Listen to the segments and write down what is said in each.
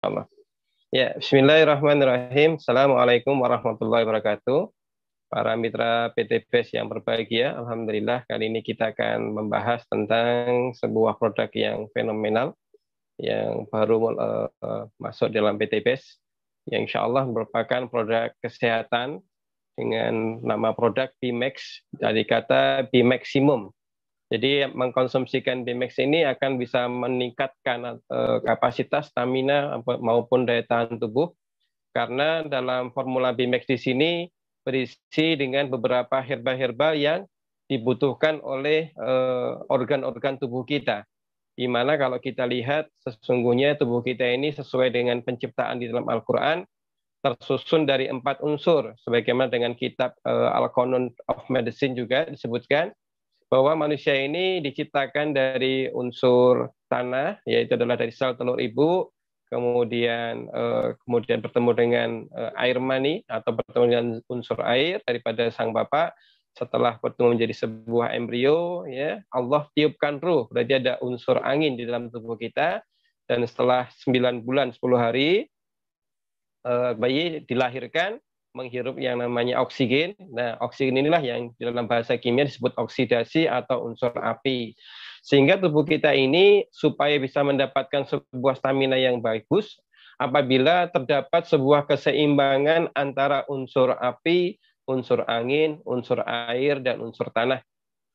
Allah. Ya, Bismillahirrahmanirrahim. Assalamualaikum warahmatullahi wabarakatuh. Para mitra PTBS yang berbahagia, Alhamdulillah kali ini kita akan membahas tentang sebuah produk yang fenomenal yang baru masuk dalam PTBS, yang insya Allah merupakan produk kesehatan dengan nama produk Bimax, dari kata Bimaximum. Jadi mengkonsumsikan Bimax ini akan bisa meningkatkan kapasitas stamina maupun daya tahan tubuh, karena dalam formula Bimax di sini berisi dengan beberapa herba-herba yang dibutuhkan oleh organ-organ tubuh kita. Di mana kalau kita lihat sesungguhnya tubuh kita ini sesuai dengan penciptaan di dalam Al-Quran tersusun dari 4 unsur, sebagaimana dengan kitab Al-Qanun of Medicine juga disebutkan bahwa manusia ini diciptakan dari unsur tanah, yaitu adalah dari sel telur ibu, kemudian bertemu dengan air mani atau bertemu dengan unsur air daripada sang bapak. Setelah bertemu menjadi sebuah embrio, ya Allah tiupkan ruh, berarti ada unsur angin di dalam tubuh kita. Dan setelah 9 bulan 10 hari bayi dilahirkan menghirup yang namanya oksigen. Nah, oksigen inilah yang di dalam bahasa kimia disebut oksidasi atau unsur api. Sehingga tubuh kita ini supaya bisa mendapatkan sebuah stamina yang bagus, apabila terdapat sebuah keseimbangan antara unsur api, unsur angin, unsur air, dan unsur tanah.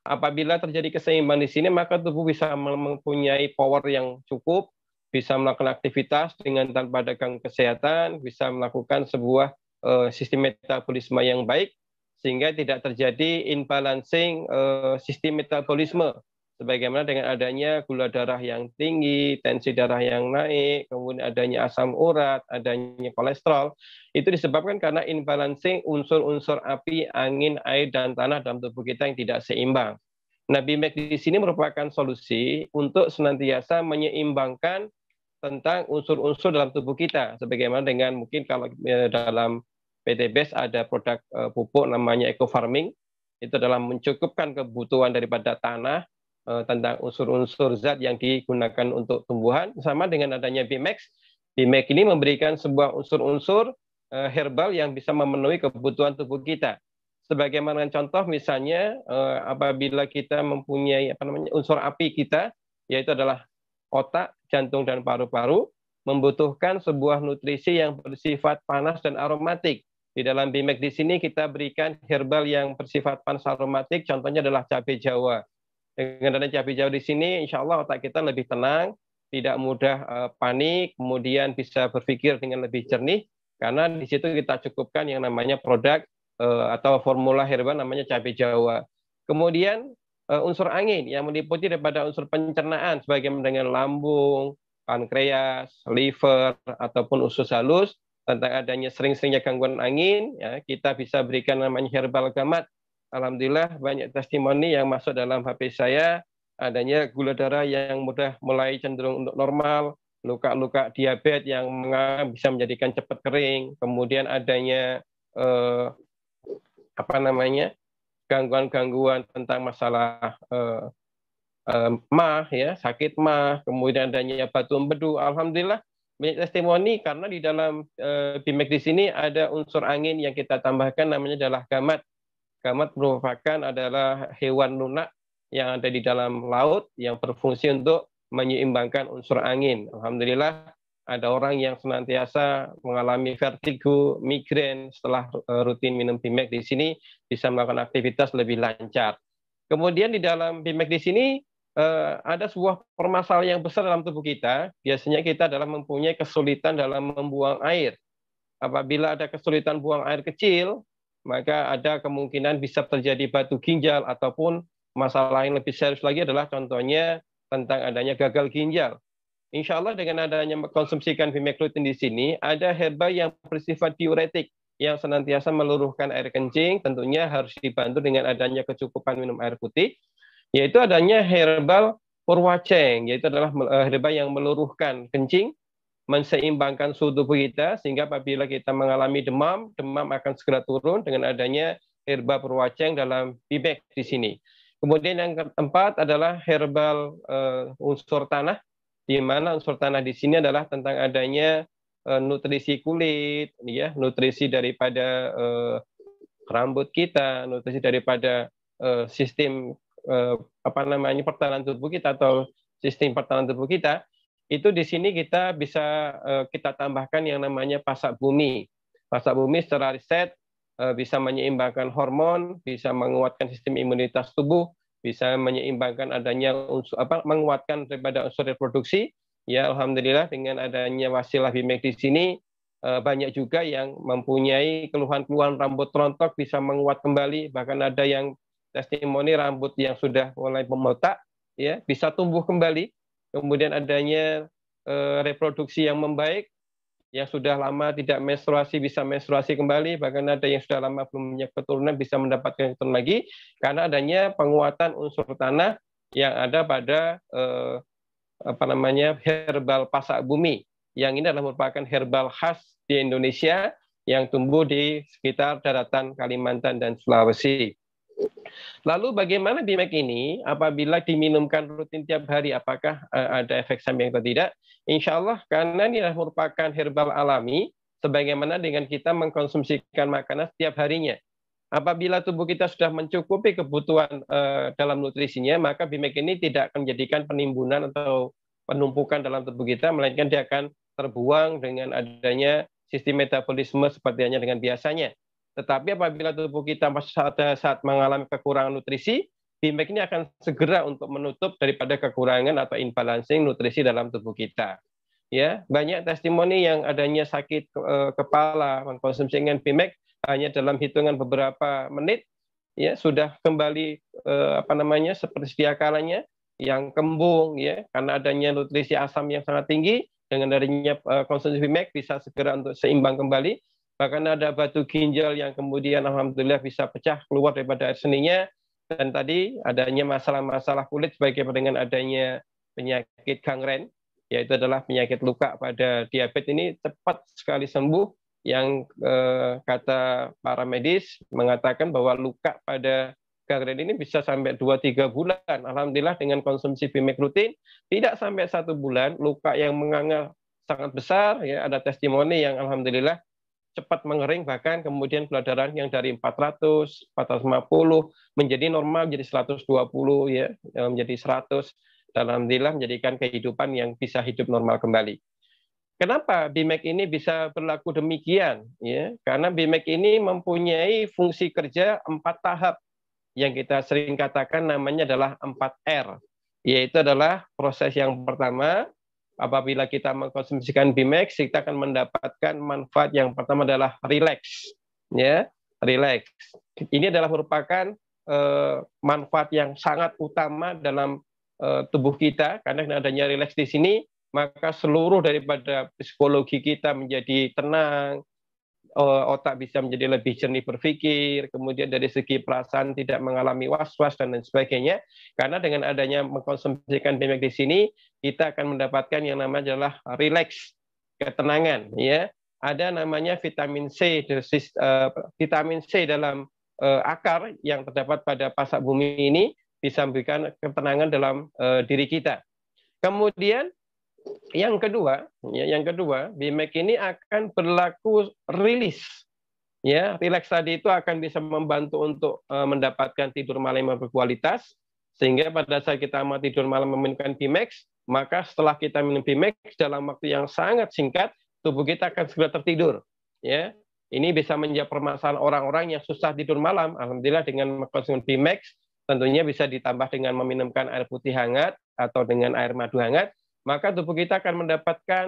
Apabila terjadi keseimbangan di sini, maka tubuh bisa mempunyai power yang cukup, bisa melakukan aktivitas dengan tanpa ada gangguan kesehatan, bisa melakukan sebuah sistem metabolisme yang baik, sehingga tidak terjadi imbalancing sistem metabolisme, sebagaimana dengan adanya gula darah yang tinggi, tensi darah yang naik, kemudian adanya asam urat, adanya kolesterol. Itu disebabkan karena imbalancing unsur-unsur api, angin, air, dan tanah dalam tubuh kita yang tidak seimbang. Nah, Bimax di sini merupakan solusi untuk senantiasa menyeimbangkan tentang unsur-unsur dalam tubuh kita, sebagaimana dengan mungkin kalau dalam PTBS ada produk pupuk namanya eco farming, itu adalah mencukupkan kebutuhan daripada tanah tentang unsur-unsur zat yang digunakan untuk tumbuhan. Sama dengan adanya Bimax, Bimax ini memberikan sebuah unsur-unsur herbal yang bisa memenuhi kebutuhan tubuh kita. Sebagaimana contoh misalnya apabila kita mempunyai unsur api kita, yaitu adalah otak, jantung, dan paru-paru, membutuhkan sebuah nutrisi yang bersifat panas dan aromatik. Di dalam Bimax di sini kita berikan herbal yang bersifat panas aromatik, contohnya adalah cabai Jawa. Dengan adanya cabai Jawa di sini, insya Allah otak kita lebih tenang, tidak mudah panik, kemudian bisa berpikir dengan lebih jernih, karena di situ kita cukupkan yang namanya produk atau formula herbal namanya cabai Jawa. Kemudian unsur angin yang meliputi daripada unsur pencernaan sebagaimana dengan lambung, pankreas, liver, ataupun usus halus. Tentang adanya sering-seringnya gangguan angin, ya, kita bisa berikan namanya herbal gamat. Alhamdulillah banyak testimoni yang masuk dalam HP saya, adanya gula darah yang mudah mulai cenderung untuk normal, luka-luka diabetes yang bisa menjadikan cepat kering, kemudian adanya gangguan-gangguan tentang masalah mah, ya, sakit mah, kemudian adanya batu empedu. Alhamdulillah banyak testimoni karena di dalam Bimax di sini ada unsur angin yang kita tambahkan namanya adalah gamat. Gamat merupakan adalah hewan lunak yang ada di dalam laut yang berfungsi untuk menyeimbangkan unsur angin. Alhamdulillah ada orang yang senantiasa mengalami vertigo, migrain setelah rutin minum Bimax di sini bisa melakukan aktivitas lebih lancar. Kemudian di dalam Bimax di sini ada sebuah permasalahan yang besar dalam tubuh kita. Biasanya kita adalah mempunyai kesulitan dalam membuang air. Apabila ada kesulitan buang air kecil, maka ada kemungkinan bisa terjadi batu ginjal, ataupun masalah yang lebih serius lagi adalah contohnya tentang adanya gagal ginjal. Insya Allah dengan adanya mengkonsumsikan Bimax rutin di sini, ada herba yang bersifat diuretik, yang senantiasa meluruhkan air kencing, tentunya harus dibantu dengan adanya kecukupan minum air putih, yaitu adanya herbal purwaceng, yaitu adalah herba yang meluruhkan kencing, menseimbangkan suhu tubuh kita, sehingga apabila kita mengalami demam, demam akan segera turun dengan adanya herba purwaceng dalam Bimax di sini. Kemudian yang keempat adalah herbal unsur tanah, di mana unsur tanah di sini adalah tentang adanya nutrisi kulit, ya, nutrisi daripada rambut kita, nutrisi daripada sistem pertahanan tubuh kita atau sistem pertahanan tubuh kita, itu di sini kita bisa kita tambahkan yang namanya pasak bumi. Pasak bumi secara riset bisa menyeimbangkan hormon, bisa menguatkan sistem imunitas tubuh, bisa menyeimbangkan adanya unsur menguatkan daripada unsur reproduksi. Ya, alhamdulillah dengan adanya wasilah BIMEK di sini banyak juga yang mempunyai keluhan-keluhan rambut rontok bisa menguat kembali, bahkan ada yang testimoni rambut yang sudah mulai memotak ya bisa tumbuh kembali. Kemudian adanya reproduksi yang membaik, yang sudah lama tidak menstruasi bisa menstruasi kembali, bahkan ada yang sudah lama belum punya keturunan bisa mendapatkan keturunan lagi karena adanya penguatan unsur tanah yang ada pada herbal pasak bumi. Yang ini adalah merupakan herbal khas di Indonesia yang tumbuh di sekitar daratan Kalimantan dan Sulawesi. Lalu bagaimana BIMEK ini apabila diminumkan rutin tiap hari, apakah ada efek samping atau tidak? Insya Allah karena ini adalah merupakan herbal alami, sebagaimana dengan kita mengkonsumsikan makanan setiap harinya. Apabila tubuh kita sudah mencukupi kebutuhan dalam nutrisinya, maka BIMEK ini tidak akan menjadikan penimbunan atau penumpukan dalam tubuh kita, melainkan dia akan terbuang dengan adanya sistem metabolisme seperti hanya dengan biasanya. Tetapi apabila tubuh kita saat mengalami kekurangan nutrisi, BIMEK ini akan segera untuk menutup daripada kekurangan atau imbalancing nutrisi dalam tubuh kita. Ya, banyak testimoni yang adanya sakit kepala mengkonsumsi dengan BIMEK hanya dalam hitungan beberapa menit ya sudah kembali seperti sedia kalanya, yang kembung ya karena adanya nutrisi asam yang sangat tinggi. Dengan adanya konsumsi BIMEK bisa segera untuk seimbang kembali. Bahkan ada batu ginjal yang kemudian alhamdulillah bisa pecah keluar daripada air seninya. Dan tadi adanya masalah-masalah kulit sebagai dengan adanya penyakit gangren, yaitu adalah penyakit luka pada diabetes ini cepat sekali sembuh. Yang kata para medis mengatakan bahwa luka pada gangren ini bisa sampai 2-3 bulan. Alhamdulillah dengan konsumsi BIMEK rutin, tidak sampai 1 bulan, luka yang menganga sangat besar. Ya, ada testimoni yang alhamdulillah cepat mengering, bahkan kemudian gula darah yang dari 400, 450 menjadi normal, menjadi 120, ya, menjadi 100. Dan alhamdulillah menjadikan kehidupan yang bisa hidup normal kembali. Kenapa BIMEK ini bisa berlaku demikian? Ya, karena BIMEK ini mempunyai fungsi kerja 4 tahap yang kita sering katakan namanya adalah 4R, yaitu adalah proses yang pertama. Apabila kita mengkonsumsikan BIMEK, kita akan mendapatkan manfaat yang pertama adalah relax, ya, relax. Ini adalah merupakan manfaat yang sangat utama dalam tubuh kita karena adanya relax di sini, maka seluruh daripada psikologi kita menjadi tenang, otak bisa menjadi lebih jernih berpikir, kemudian dari segi perasaan tidak mengalami was-was dan lain sebagainya. Karena dengan adanya mengkonsumsikan BIMEK di sini, kita akan mendapatkan yang namanya adalah relax, ketenangan. Ya, ada namanya vitamin C, vitamin C dalam akar yang terdapat pada pasak bumi ini bisa memberikan ketenangan dalam diri kita. Kemudian yang kedua, BIMEK ini akan berlaku rilis. Ya, rileks tadi itu akan bisa membantu untuk mendapatkan tidur malam yang berkualitas, sehingga pada saat kita mau tidur malam meminumkan BIMEK, maka setelah kita minum BIMEK dalam waktu yang sangat singkat, tubuh kita akan segera tertidur. Ya, ini bisa menjawab permasalahan orang-orang yang susah tidur malam. Alhamdulillah dengan mengkonsumsi BIMEK, tentunya bisa ditambah dengan meminumkan air putih hangat atau dengan air madu hangat, maka tubuh kita akan mendapatkan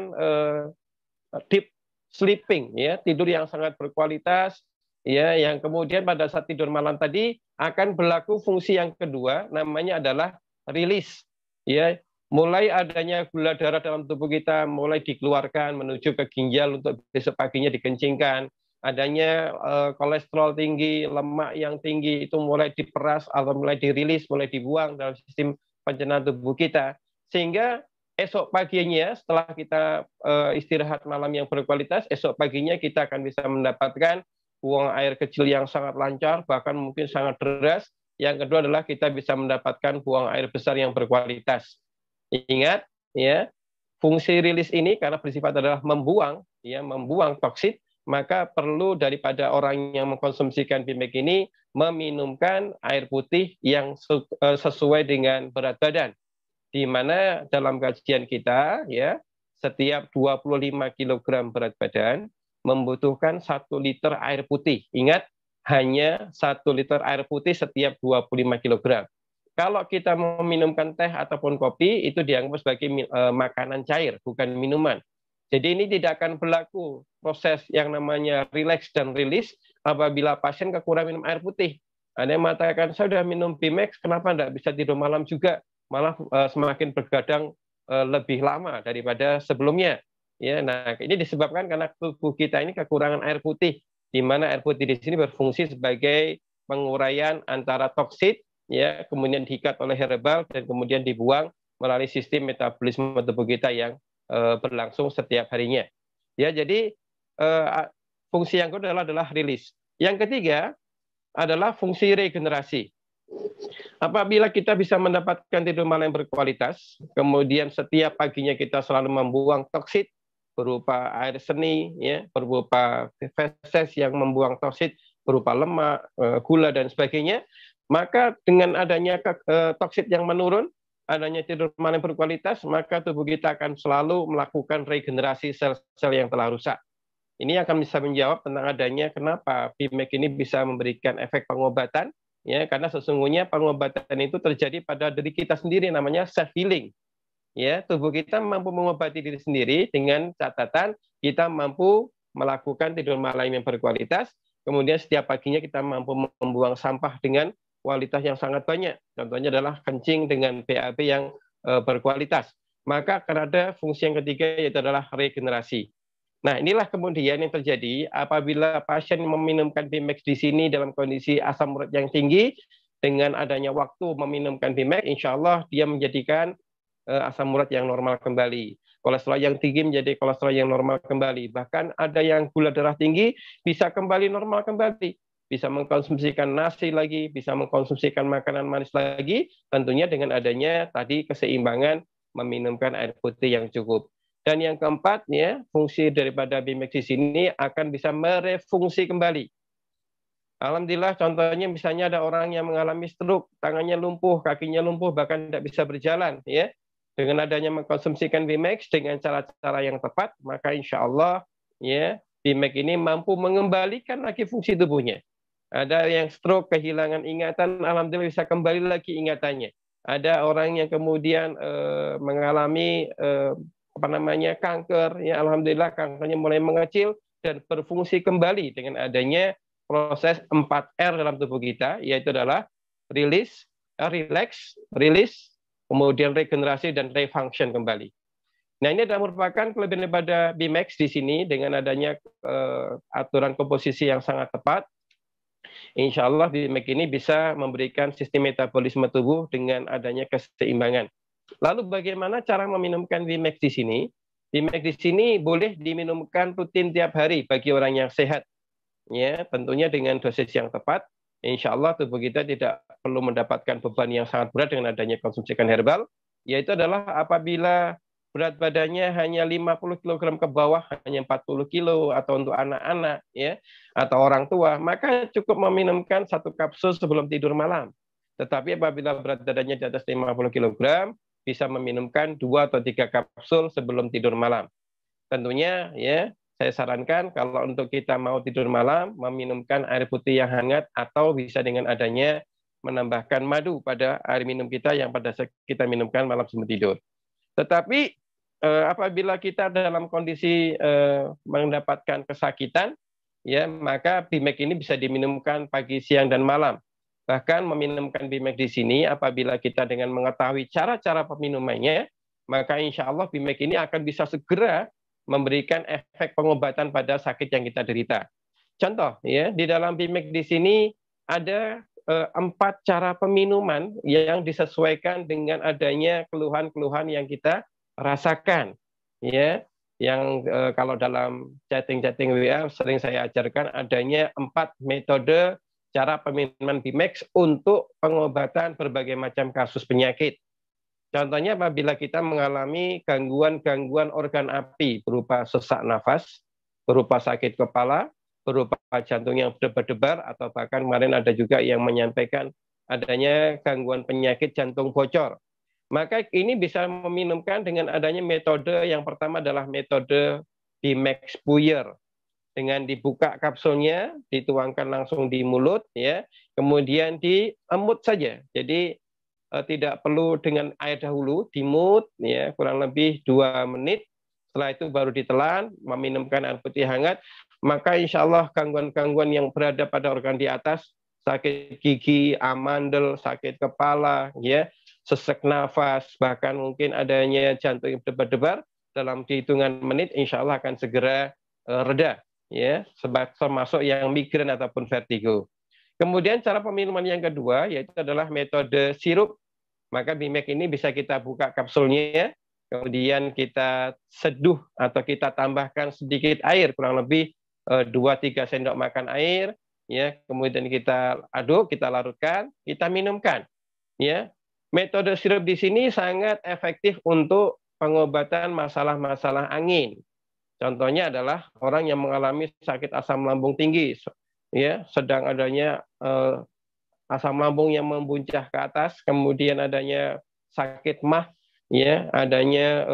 deep sleeping, ya, tidur yang sangat berkualitas, ya, yang kemudian pada saat tidur malam tadi akan berlaku fungsi yang kedua, namanya adalah rilis, ya, mulai adanya gula darah dalam tubuh kita mulai dikeluarkan menuju ke ginjal untuk besok paginya dikencingkan, adanya kolesterol tinggi, lemak yang tinggi itu mulai diperas atau mulai dirilis, mulai dibuang dalam sistem pencernaan tubuh kita, sehingga esok paginya setelah kita istirahat malam yang berkualitas, esok paginya kita akan bisa mendapatkan buang air kecil yang sangat lancar, bahkan mungkin sangat deras. Yang kedua adalah kita bisa mendapatkan buang air besar yang berkualitas. Ingat, ya, fungsi rilis ini karena bersifat adalah membuang, ya, membuang toksit, maka perlu daripada orang yang mengkonsumsikan BMAX ini meminumkan air putih yang sesuai dengan berat badan. Di mana dalam kajian kita, ya, setiap 25 kg berat badan membutuhkan 1 liter air putih. Ingat, hanya 1 liter air putih setiap 25 kg. Kalau kita meminumkan teh ataupun kopi, itu dianggap sebagai makanan cair, bukan minuman. Jadi ini tidak akan berlaku proses yang namanya relax dan rilis apabila pasien kekurangan minum air putih. Ada yang mengatakan, saya sudah minum BMAX, kenapa tidak bisa tidur malam juga? Malah semakin bergadang lebih lama daripada sebelumnya. Ya, nah ini disebabkan karena tubuh kita ini kekurangan air putih, di mana air putih di sini berfungsi sebagai penguraian antara toksit, ya, kemudian diikat oleh herbal dan kemudian dibuang melalui sistem metabolisme tubuh kita yang berlangsung setiap harinya. Ya, jadi fungsi yang kedua adalah rilis. Yang ketiga adalah fungsi regenerasi. Apabila kita bisa mendapatkan tidur malam yang berkualitas, kemudian setiap paginya kita selalu membuang toksit berupa air seni, ya, berupa feses yang membuang toksit berupa lemak, gula dan sebagainya, maka dengan adanya toksit yang menurun, adanya tidur malam berkualitas, maka tubuh kita akan selalu melakukan regenerasi sel-sel yang telah rusak. Ini akan bisa menjawab tentang adanya kenapa BMAX ini bisa memberikan efek pengobatan, ya, karena sesungguhnya pengobatan itu terjadi pada diri kita sendiri, namanya self healing. Ya, tubuh kita mampu mengobati diri sendiri dengan catatan kita mampu melakukan tidur malam yang berkualitas, kemudian setiap paginya kita mampu membuang sampah dengan kualitas yang sangat banyak. Contohnya adalah kencing dengan BAB yang berkualitas. Maka akan ada fungsi yang ketiga, yaitu adalah regenerasi. Nah, inilah kemudian yang terjadi apabila pasien meminumkan BMAX di sini dalam kondisi asam urat yang tinggi, dengan adanya waktu meminumkan BMAX, insya Allah dia menjadikan asam urat yang normal kembali. Kolesterol yang tinggi menjadi kolesterol yang normal kembali. Bahkan ada yang gula darah tinggi bisa kembali normal kembali. Bisa mengkonsumsikan nasi lagi, bisa mengkonsumsikan makanan manis lagi, tentunya dengan adanya tadi keseimbangan meminumkan air putih yang cukup. Dan yang keempat, ya, fungsi daripada BMAX di sini akan bisa merefungsi kembali. Alhamdulillah, contohnya misalnya ada orang yang mengalami stroke, tangannya lumpuh, kakinya lumpuh, bahkan tidak bisa berjalan, ya. Dengan adanya mengkonsumsikan BMAX dengan cara-cara yang tepat, maka insya Allah, ya, BMAX ini mampu mengembalikan lagi fungsi tubuhnya. Ada yang stroke, kehilangan ingatan, alhamdulillah bisa kembali lagi ingatannya. Ada orang yang kemudian mengalami kanker, ya, alhamdulillah kankernya mulai mengecil dan berfungsi kembali dengan adanya proses 4R dalam tubuh kita, yaitu adalah release, relax, release, kemudian regenerasi dan refunction kembali. Nah, ini adalah merupakan kelebihan daripada BMAX di sini dengan adanya aturan komposisi yang sangat tepat. Insya Allah BMAX ini bisa memberikan sistem metabolisme tubuh dengan adanya keseimbangan. Lalu bagaimana cara meminumkan BMAX di sini? BMAX di sini boleh diminumkan rutin tiap hari bagi orang yang sehat. Ya, tentunya dengan dosis yang tepat. Insya Allah tubuh kita tidak perlu mendapatkan beban yang sangat berat dengan adanya konsumsikan herbal. Yaitu adalah apabila berat badannya hanya 50 kg ke bawah, hanya 40 kilo, atau untuk anak-anak, ya, atau orang tua, maka cukup meminumkan 1 kapsul sebelum tidur malam. Tetapi apabila berat badannya di atas 50 kg, bisa meminumkan 2 atau 3 kapsul sebelum tidur malam. Tentunya, ya, saya sarankan kalau untuk kita mau tidur malam, meminumkan air putih yang hangat atau bisa dengan adanya menambahkan madu pada air minum kita yang pada saat kita minumkan malam sebelum tidur. Tetapi apabila kita dalam kondisi mendapatkan kesakitan, ya, maka BMAX ini bisa diminumkan pagi, siang, dan malam. Bahkan meminumkan BMAX di sini apabila kita dengan mengetahui cara-cara peminumannya, maka insya Allah BMAX ini akan bisa segera memberikan efek pengobatan pada sakit yang kita derita. Contoh, ya, di dalam BMAX di sini ada 4 cara peminuman yang disesuaikan dengan adanya keluhan-keluhan yang kita rasakan, ya. Yang kalau dalam chatting WA sering saya ajarkan adanya 4 metode cara peminuman BMAX untuk pengobatan berbagai macam kasus penyakit. Contohnya apabila kita mengalami gangguan-gangguan organ api berupa sesak nafas, berupa sakit kepala, berupa jantung yang berdebar-debar, atau bahkan kemarin ada juga yang menyampaikan adanya gangguan penyakit jantung bocor. Maka ini bisa meminumkan dengan adanya metode yang pertama adalah metode Bimax Puyer. Dengan dibuka kapsulnya, dituangkan langsung di mulut, ya, kemudian diemut saja. Jadi tidak perlu dengan air dahulu, dimut, ya, kurang lebih 2 menit. Setelah itu baru ditelan, meminumkan air putih hangat. Maka insya Allah gangguan-gangguan yang berada pada organ di atas, sakit gigi, amandel, sakit kepala, ya, sesak nafas, bahkan mungkin adanya jantung yang berdebar-debar, dalam hitungan menit insya Allah akan segera reda, ya, termasuk yang migrain ataupun vertigo. Kemudian cara peminuman yang kedua yaitu adalah metode sirup. Maka Bimax ini bisa kita buka kapsulnya, kemudian kita seduh atau kita tambahkan sedikit air, kurang lebih 2-3 sendok makan air, ya, kemudian kita aduk, kita larutkan, kita minumkan, ya. Metode sirup di sini sangat efektif untuk pengobatan masalah-masalah angin. Contohnya adalah orang yang mengalami sakit asam lambung tinggi, ya, sedang adanya asam lambung yang membuncah ke atas, kemudian adanya sakit mah, ya, adanya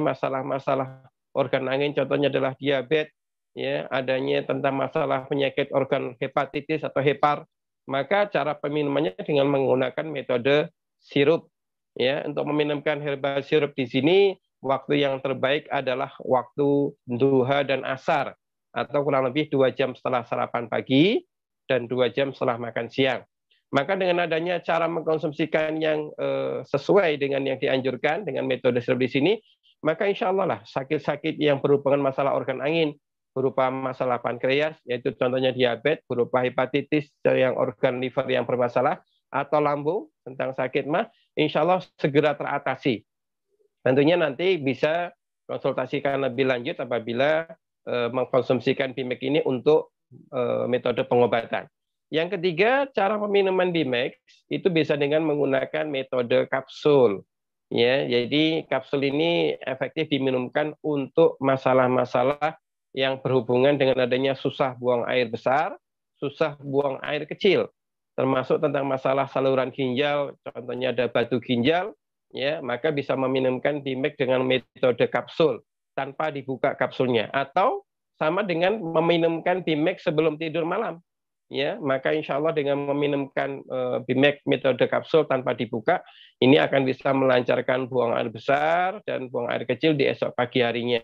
masalah-masalah organ angin, contohnya adalah diabetes, ya, adanya tentang masalah penyakit organ hepatitis atau hepar, maka cara peminumannya dengan menggunakan metode sirup, ya. Untuk meminumkan herbal sirup di sini waktu yang terbaik adalah waktu duha dan asar, atau kurang lebih 2 jam setelah sarapan pagi dan 2 jam setelah makan siang. Maka dengan adanya cara mengkonsumsikan yang sesuai dengan yang dianjurkan dengan metode sirup di sini, maka insya Allah lah sakit-sakit yang berhubungan masalah organ angin, berupa masalah pankreas, yaitu contohnya diabetes, berupa hepatitis yang organ liver yang bermasalah, atau lambung tentang sakit mah, insya Allah segera teratasi. Tentunya nanti bisa konsultasikan lebih lanjut apabila mengkonsumsikan Bimax ini untuk metode pengobatan. Yang ketiga, cara peminuman Bimax itu bisa dengan menggunakan metode kapsul. Ya, jadi kapsul ini efektif diminumkan untuk masalah-masalah yang berhubungan dengan adanya susah buang air besar, susah buang air kecil, termasuk tentang masalah saluran ginjal, contohnya ada batu ginjal, ya, maka bisa meminumkan Bimax dengan metode kapsul tanpa dibuka kapsulnya, atau sama dengan meminumkan Bimax sebelum tidur malam, ya, maka insya Allah dengan meminumkan Bimax metode kapsul tanpa dibuka, ini akan bisa melancarkan buang air besar dan buang air kecil di esok pagi harinya.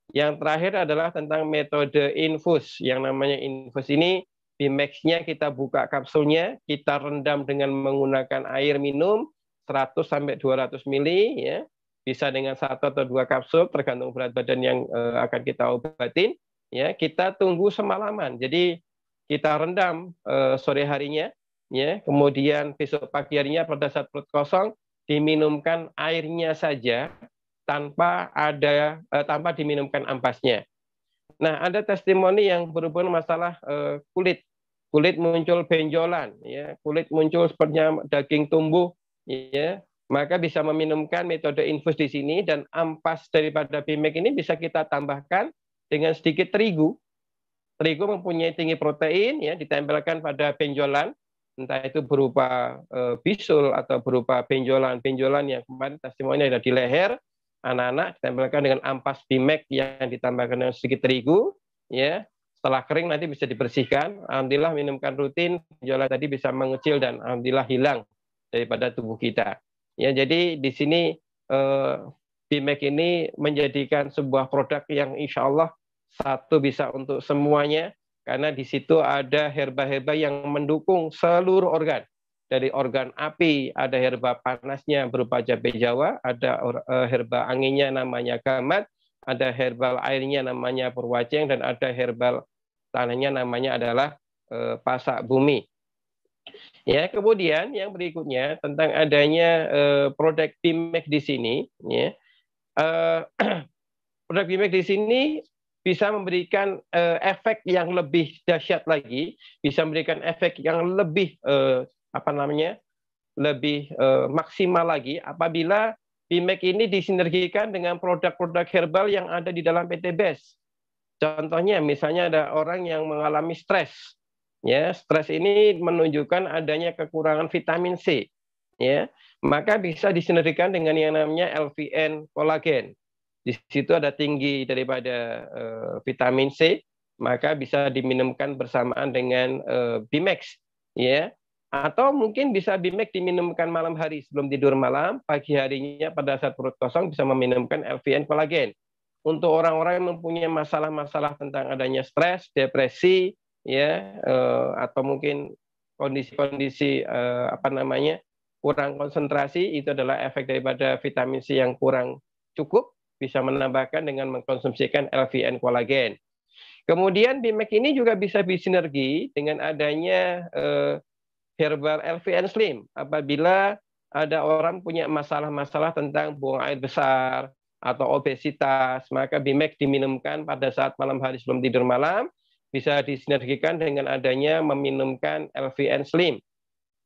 Yang terakhir adalah tentang metode infus. Yang namanya infus ini Bimax-nya kita buka kapsulnya, kita rendam dengan menggunakan air minum 100-200 ml, ya, bisa dengan 1 atau 2 kapsul tergantung berat badan yang akan kita obatin, ya, kita tunggu semalaman. Jadi kita rendam sore harinya, ya, kemudian besok pagi harinya pada saat perut kosong diminumkan airnya saja tanpa diminumkan ampasnya. Nah, ada testimoni yang berhubungan masalah kulit muncul benjolan, ya, kulit muncul sepertinya daging tumbuh, ya, maka bisa meminumkan metode infus di sini, dan ampas daripada Bimax ini bisa kita tambahkan dengan sedikit terigu. Terigu mempunyai tinggi protein, ya, ditempelkan pada benjolan, entah itu berupa bisul atau berupa benjolan yang kemarin testimoni ada di leher anak-anak, ditempelkan dengan ampas Bimax yang ditambahkan dengan sedikit terigu, ya. Setelah kering nanti bisa dibersihkan. Alhamdulillah minumkan rutin, benjolan tadi bisa mengecil dan alhamdulillah hilang daripada tubuh kita. Ya, jadi di sini Bimax ini menjadikan sebuah produk yang insya Allah satu bisa untuk semuanya, karena di situ ada herba-herba yang mendukung seluruh organ. Dari organ api ada herba panasnya berupa jabe Jawa, ada herba anginnya namanya gamat, ada herbal airnya namanya purwaceng, dan ada herbal tanahnya namanya adalah pasak bumi. Ya, kemudian yang berikutnya tentang adanya produk Bimax di sini, ya. Produk Bimax di sini bisa memberikan efek yang lebih dahsyat lagi, bisa memberikan efek yang lebih lebih maksimal lagi apabila BMAC ini disinergikan dengan produk-produk herbal yang ada di dalam PT BES. Contohnya misalnya ada orang yang mengalami stres. Ya, stres ini menunjukkan adanya kekurangan vitamin C. Ya, maka bisa disinergikan dengan yang namanya LVN kolagen. Di situ ada tinggi daripada vitamin C, maka bisa diminumkan bersamaan dengan BMAX, ya. Atau mungkin bisa BMAX diminumkan malam hari sebelum tidur malam, pagi harinya pada saat perut kosong bisa meminumkan LVN kolagen. Untuk orang-orang yang mempunyai masalah-masalah tentang adanya stres, depresi, ya, atau mungkin kondisi-kondisi apa namanya kurang konsentrasi, itu adalah efek daripada vitamin C yang kurang cukup, bisa menambahkan dengan mengkonsumsikan LVN kolagen. Kemudian BMAC ini juga bisa bersinergi dengan adanya herbal LVN Slim. Apabila ada orang punya masalah-masalah tentang buang air besar atau obesitas, maka BMAC diminumkan pada saat malam hari sebelum tidur malam, bisa disinergikan dengan adanya meminumkan LVN Slim.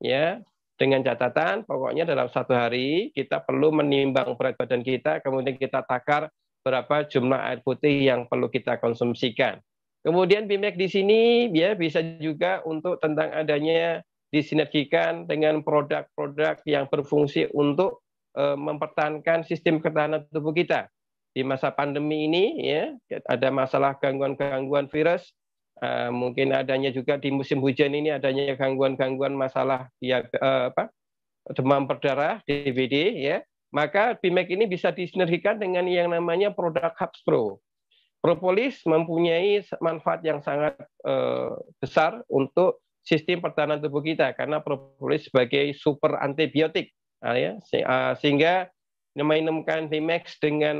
Ya, dengan catatan pokoknya dalam satu hari kita perlu menimbang berat badan kita, kemudian kita takar berapa jumlah air putih yang perlu kita konsumsikan. Kemudian BMAC di sini ya bisa juga untuk tentang adanya disinergikan dengan produk-produk yang berfungsi untuk mempertahankan sistem ketahanan tubuh kita. Di masa pandemi ini ya ada masalah gangguan-gangguan virus, mungkin adanya juga di musim hujan ini adanya gangguan-gangguan masalah ya, demam berdarah, DBD, ya, maka BMAC ini bisa disinergikan dengan yang namanya produk Hubs Pro. Propolis mempunyai manfaat yang sangat besar untuk sistem pertahanan tubuh kita karena propolis sebagai super antibiotik, ya, sehingga meminumkan BMAX dengan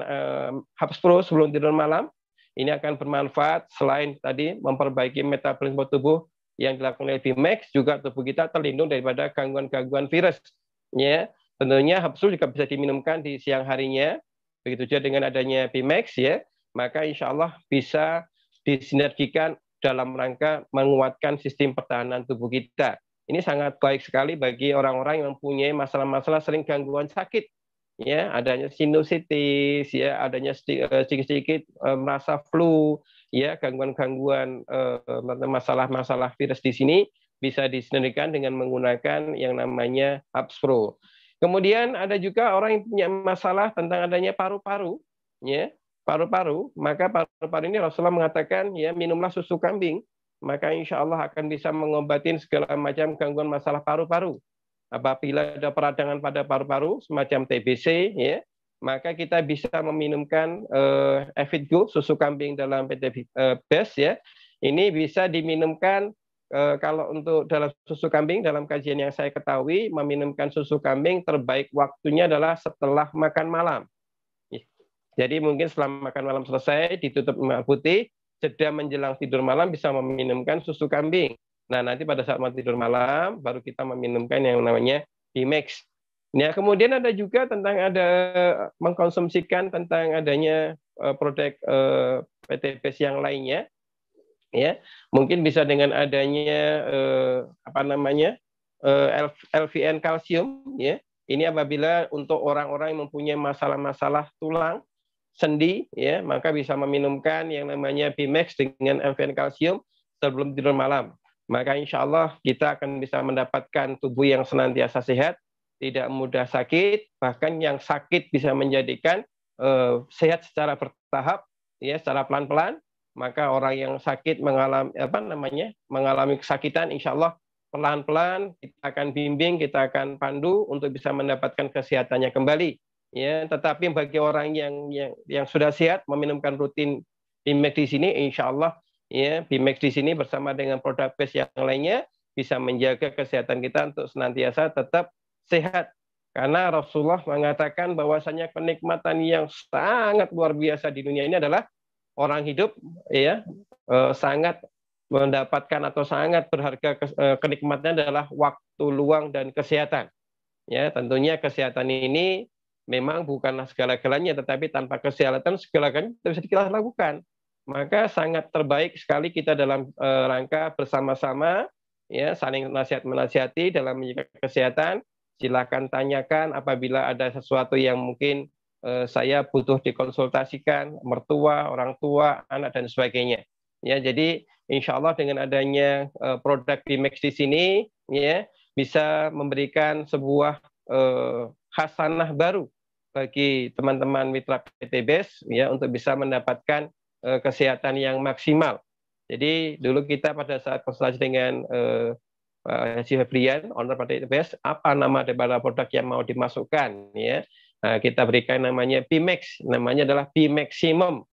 Hubs Pro sebelum tidur malam ini akan bermanfaat selain tadi memperbaiki metabolisme tubuh yang dilakukan oleh BMAX, juga tubuh kita terlindung daripada gangguan-gangguan virus. Ya, tentunya Hubs Pro juga bisa diminumkan di siang harinya. Begitu juga dengan adanya BMAX, ya, maka insya Allah bisa disinergikan dalam rangka menguatkan sistem pertahanan tubuh kita. Ini sangat baik sekali bagi orang-orang yang mempunyai masalah-masalah sering gangguan sakit, ya, adanya sinusitis, ya, adanya sedikit-sedikit merasa flu, ya, gangguan-gangguan masalah-masalah virus di sini bisa disinergikan dengan menggunakan yang namanya Hubs Pro. Kemudian ada juga orang yang punya masalah tentang adanya paru-paru, ya, paru-paru, maka paru-paru ini Rasulullah mengatakan, ya, minumlah susu kambing, maka insya Allah akan bisa mengobati segala macam gangguan masalah paru-paru. Apabila ada peradangan pada paru-paru semacam TBC, ya, maka kita bisa meminumkan Evitgo, susu kambing dalam PT BES, ya. Ini bisa diminumkan kalau untuk dalam susu kambing, dalam kajian yang saya ketahui, meminumkan susu kambing terbaik waktunya adalah setelah makan malam. Jadi mungkin setelah makan malam selesai, ditutup putih, jeda menjelang tidur malam bisa meminumkan susu kambing. Nah, nanti pada saat mau tidur malam, baru kita meminumkan yang namanya BMAX. Nah, kemudian ada juga tentang ada mengkonsumsikan tentang adanya produk PT BES yang lainnya. Ya, mungkin bisa dengan adanya apa namanya LVN kalsium, ya. Ini apabila untuk orang-orang yang mempunyai masalah-masalah tulang, sendi, ya, maka bisa meminumkan yang namanya BMAX dengan LVN kalsium sebelum tidur malam. Maka insya Allah kita akan bisa mendapatkan tubuh yang senantiasa sehat, tidak mudah sakit, bahkan yang sakit bisa menjadikan sehat secara bertahap, ya, secara pelan-pelan. Maka orang yang sakit mengalami kesakitan, insya Allah pelan-pelan kita akan bimbing, kita akan pandu untuk bisa mendapatkan kesehatannya kembali. Ya, tetapi bagi orang yang sudah sehat meminumkan rutin BMAX di sini, insya Allah, ya, BMAX di sini bersama dengan produk BES yang lainnya bisa menjaga kesehatan kita untuk senantiasa tetap sehat. Karena Rasulullah mengatakan bahwasanya kenikmatan yang sangat luar biasa di dunia ini adalah orang hidup, ya, sangat mendapatkan atau sangat berharga kenikmatannya adalah waktu luang dan kesehatan. Ya, tentunya kesehatan ini memang bukanlah segala-galanya, tetapi tanpa kesehatan segala-galanya tidak bisa kita lakukan. Maka sangat terbaik sekali kita dalam rangka bersama-sama, ya, saling nasihat menasihati dalam menjaga kesehatan, silakan tanyakan apabila ada sesuatu yang mungkin saya butuh dikonsultasikan, mertua, orang tua, anak dan sebagainya. Ya, jadi insya Allah dengan adanya produk Bimax di sini, ya bisa memberikan sebuah khasanah baru bagi teman-teman mitra PTBes ya untuk bisa mendapatkan kesehatan yang maksimal. Jadi dulu kita pada saat konsultasi dengan Haji Febrian, owner PTBes, apa nama daripada produk yang mau dimasukkan ya. Kita berikan namanya Bimax, namanya adalah Bimaximum